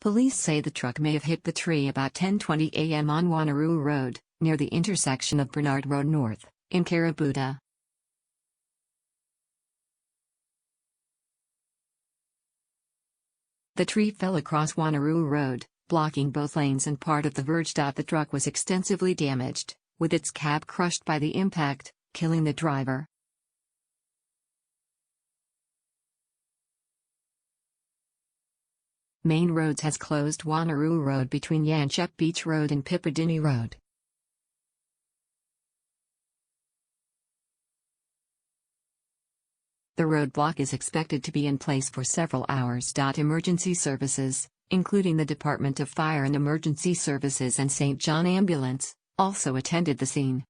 Police say the truck may have hit the tree about 10:20 a.m. on Wanneroo Road, near the intersection of Bernard Road North, in Karabuta. The tree fell across Wanneroo Road, blocking both lanes and part of the verge. The truck was extensively damaged, with its cab crushed by the impact, killing the driver. Main Roads has closed Wanneroo Road between Yanchep Beach Road and Piccadilly Road. The roadblock is expected to be in place for several hours. Emergency services, including the Department of Fire and Emergency Services and St. John Ambulance, also attended the scene.